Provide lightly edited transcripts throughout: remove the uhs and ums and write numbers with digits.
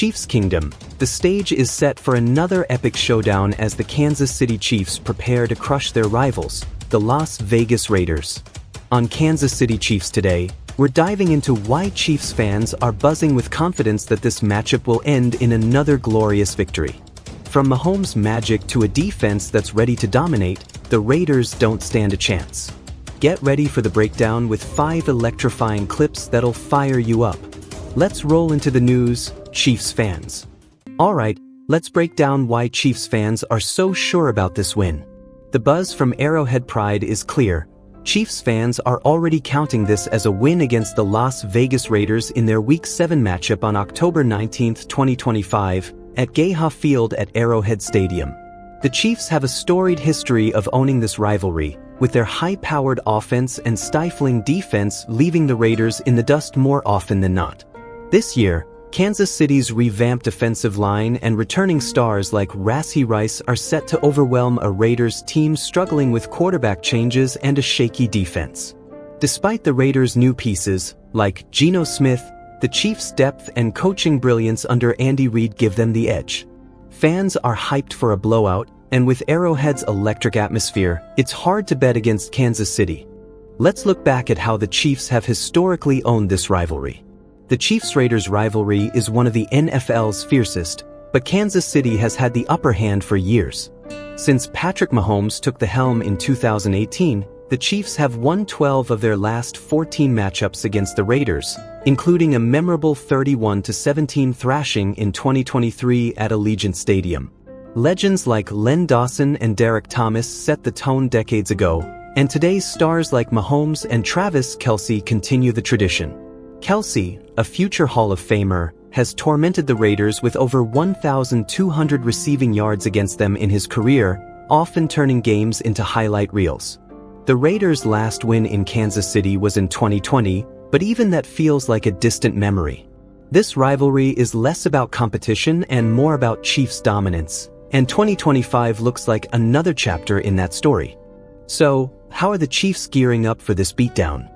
Chiefs Kingdom. The stage is set for another epic showdown as the Kansas City Chiefs prepare to crush their rivals, the Las Vegas Raiders. On Kansas City Chiefs Today, we're diving into why Chiefs fans are buzzing with confidence that this matchup will end in another glorious victory. From Mahomes' magic to a defense that's ready to dominate, the Raiders don't stand a chance. Get ready for the breakdown with 5 electrifying clips that'll fire you up. Let's roll into the news, Chiefs fans. Alright, let's break down why Chiefs fans are so sure about this win. The buzz from Arrowhead Pride is clear. Chiefs fans are already counting this as a win against the Las Vegas Raiders in their Week 7 matchup on October 19, 2025, at Gayha Field at Arrowhead Stadium. The Chiefs have a storied history of owning this rivalry, with their high-powered offense and stifling defense leaving the Raiders in the dust more often than not. This year, Kansas City's revamped offensive line and returning stars like Rashee Rice are set to overwhelm a Raiders team struggling with quarterback changes and a shaky defense. Despite the Raiders' new pieces, like Geno Smith, the Chiefs' depth and coaching brilliance under Andy Reid give them the edge. Fans are hyped for a blowout, and with Arrowhead's electric atmosphere, it's hard to bet against Kansas City. Let's look back at how the Chiefs have historically owned this rivalry. The Chiefs-Raiders rivalry is one of the NFL's fiercest, but Kansas City has had the upper hand for years. Since Patrick Mahomes took the helm in 2018, the Chiefs have won 12 of their last 14 matchups against the Raiders, including a memorable 31-17 thrashing in 2023 at Allegiant Stadium. Legends like Len Dawson and Derek Thomas set the tone decades ago, and today's stars like Mahomes and Travis Kelce continue the tradition. Kelce, a future Hall of Famer, has tormented the Raiders with over 1,200 receiving yards against them in his career, often turning games into highlight reels. The Raiders' last win in Kansas City was in 2020, but even that feels like a distant memory. This rivalry is less about competition and more about Chiefs' dominance, and 2025 looks like another chapter in that story. So, how are the Chiefs gearing up for this beatdown?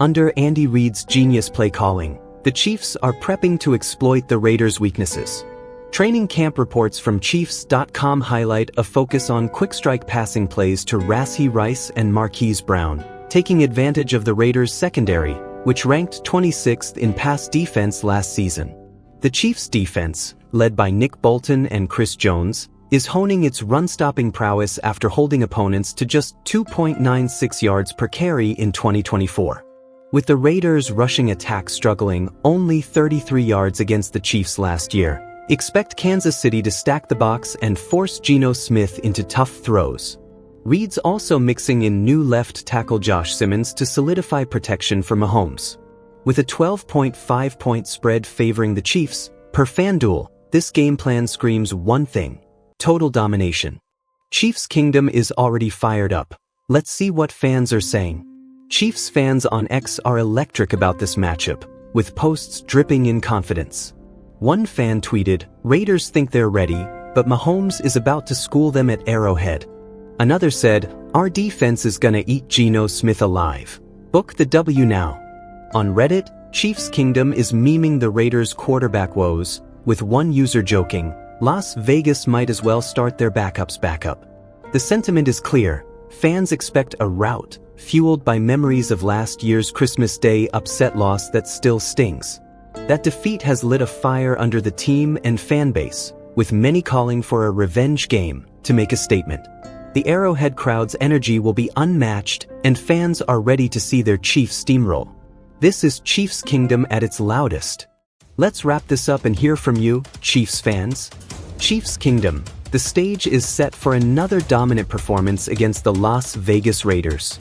Under Andy Reid's genius play calling, the Chiefs are prepping to exploit the Raiders' weaknesses. Training camp reports from Chiefs.com highlight a focus on quick-strike passing plays to Rashee Rice and Marquise Brown, taking advantage of the Raiders' secondary, which ranked 26th in pass defense last season. The Chiefs' defense, led by Nick Bolton and Chris Jones, is honing its run-stopping prowess after holding opponents to just 2.96 yards per carry in 2024. With the Raiders' rushing attack struggling only 33 yards against the Chiefs last year, expect Kansas City to stack the box and force Geno Smith into tough throws. Reid's also mixing in new left tackle Josh Simmons to solidify protection for Mahomes. With a 12.5-point spread favoring the Chiefs, per FanDuel, this game plan screams one thing: total domination. Chiefs Kingdom is already fired up. Let's see what fans are saying. Chiefs fans on X are electric about this matchup, with posts dripping in confidence. One fan tweeted, "Raiders think they're ready, but Mahomes is about to school them at Arrowhead." Another said, "Our defense is gonna eat Geno Smith alive. Book the W now." On Reddit, Chiefs Kingdom is memeing the Raiders' quarterback woes, with one user joking, "Las Vegas might as well start their backups back up." The sentiment is clear. Fans expect a rout, fueled by memories of last year's Christmas Day upset loss that still stings. That defeat has lit a fire under the team and fan base, with many calling for a revenge game to make a statement. The Arrowhead crowd's energy will be unmatched, and fans are ready to see their Chiefs steamroll. This is Chiefs Kingdom at its loudest. Let's wrap this up and hear from you, Chiefs fans. Chiefs Kingdom. The stage is set for another dominant performance against the Las Vegas Raiders.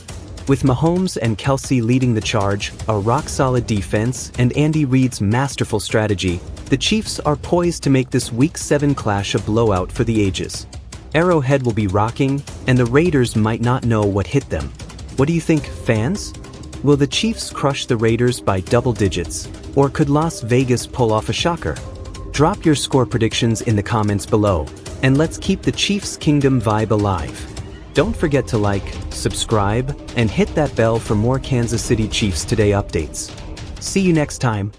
With Mahomes and Kelce leading the charge, a rock-solid defense, and Andy Reid's masterful strategy, the Chiefs are poised to make this Week 7 clash a blowout for the ages. Arrowhead will be rocking, and the Raiders might not know what hit them. What do you think, fans? Will the Chiefs crush the Raiders by double digits, or could Las Vegas pull off a shocker? Drop your score predictions in the comments below, and let's keep the Chiefs Kingdom vibe alive. Don't forget to like, subscribe, and hit that bell for more Kansas City Chiefs Today updates. See you next time.